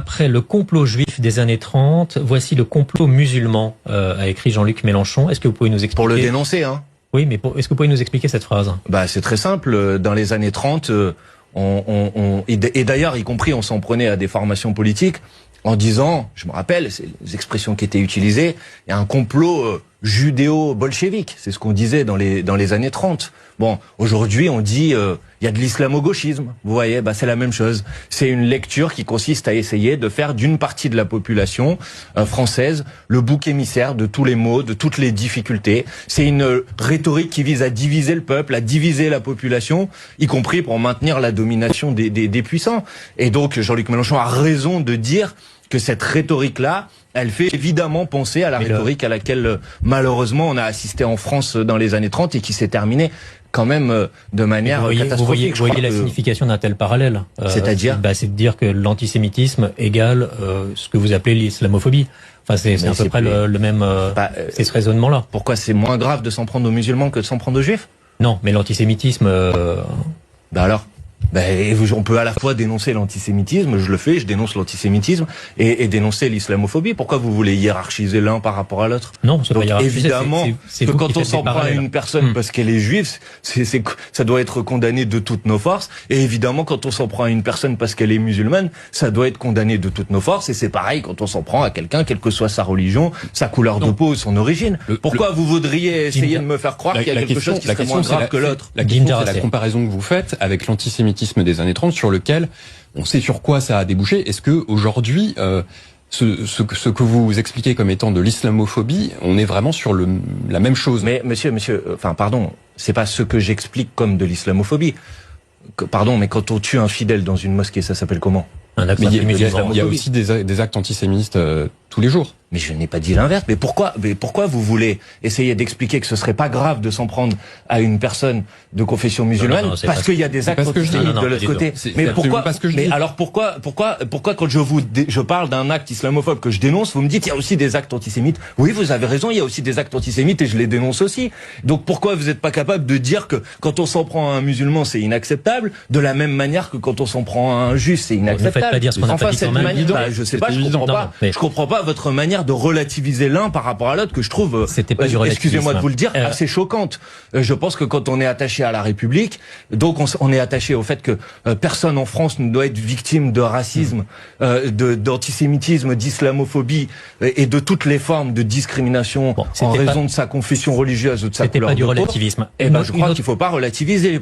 Après le complot juif des années 30, voici le complot musulman, a écrit Jean-Luc Mélenchon. Est-ce que vous pouvez nous expliquer... Pour le dénoncer, hein. Oui, mais est-ce que vous pouvez nous expliquer cette phrase? C'est très simple. Dans les années 30, et d'ailleurs, y compris, on s'en prenait à des formations politiques en disant, je me rappelle, c'est les expressions qui étaient utilisées, il y a un complot judéo-bolchevique. C'est ce qu'on disait dans les années 30. Bon, aujourd'hui, on dit, il y a de l'islamo-gauchisme. Vous voyez, c'est la même chose. C'est une lecture qui consiste à essayer de faire d'une partie de la population française le bouc émissaire de tous les maux, de toutes les difficultés. C'est une rhétorique qui vise à diviser le peuple, à diviser la population, y compris pour maintenir la domination des puissants. Et donc, Jean-Luc Mélenchon a raison de dire que cette rhétorique-là, elle fait évidemment penser à la rhétorique à laquelle, malheureusement, on a assisté en France dans les années 30 et qui s'est terminée quand même de manière catastrophique. Vous voyez la signification d'un tel parallèle. C'est-à-dire c'est de dire que l'antisémitisme égale ce que vous appelez l'islamophobie. Enfin, c'est à peu près le même... c'est ce raisonnement-là. Pourquoi c'est moins grave de s'en prendre aux musulmans que de s'en prendre aux juifs? Non, mais l'antisémitisme... alors on peut à la fois dénoncer l'antisémitisme, je le fais, je dénonce l'antisémitisme, et dénoncer l'islamophobie. Pourquoi vous voulez hiérarchiser l'un par rapport à l'autre? Non, c'est pas hiérarchiser. Évidemment que quand on s'en prend à une personne parce qu'elle est juive, ça doit être condamné de toutes nos forces. Et évidemment, quand on s'en prend à une personne parce qu'elle est musulmane, ça doit être condamné de toutes nos forces. Et c'est pareil quand on s'en prend à quelqu'un, quelle que soit sa religion, sa couleur de peau ou son origine. Pourquoi vous voudriez essayer de me faire croire qu'il y a quelque chose qui serait moins grave que l'autre? La question, c'est la comparaison que vous faites avec l'antisémitisme des années 30, sur lequel on sait sur quoi ça a débouché. Est-ce que aujourd'hui, ce que vous expliquez comme étant de l'islamophobie, on est vraiment sur la même chose? Mais monsieur, pardon, c'est pas ce que j'explique comme de l'islamophobie. Pardon, mais quand on tue un fidèle dans une mosquée, ça s'appelle comment? Il y a aussi des actes antisémites tous les jours. Mais je n'ai pas dit l'inverse. Mais pourquoi vous voulez essayer d'expliquer que ce serait pas grave de s'en prendre à une personne de confession musulmane parce qu'il y a des actes antisémites de l'autre côté? Mais pourquoi? Mais alors pourquoi quand je parle d'un acte islamophobe que je dénonce, vous me dites il y a aussi des actes antisémites? Oui, vous avez raison, il y a aussi des actes antisémites et je les dénonce aussi. Donc pourquoi vous n'êtes pas capable de dire que quand on s'en prend à un musulman, c'est inacceptable, de la même manière que quand on s'en prend à un juif, c'est inacceptable? Pas dire ce qu'on a pas dit quand même. Je sais pas, je comprends pas votre manière de relativiser l'un par rapport à l'autre que je trouve, excusez-moi de vous le dire, assez choquante. Je pense que quand on est attaché à la République, donc on est attaché au fait que personne en France ne doit être victime de racisme, d'antisémitisme, d'islamophobie et de toutes les formes de discrimination en raison de sa confession religieuse ou de sa couleur de peau. C'était pas du relativisme. Je crois qu'il faut pas relativiser.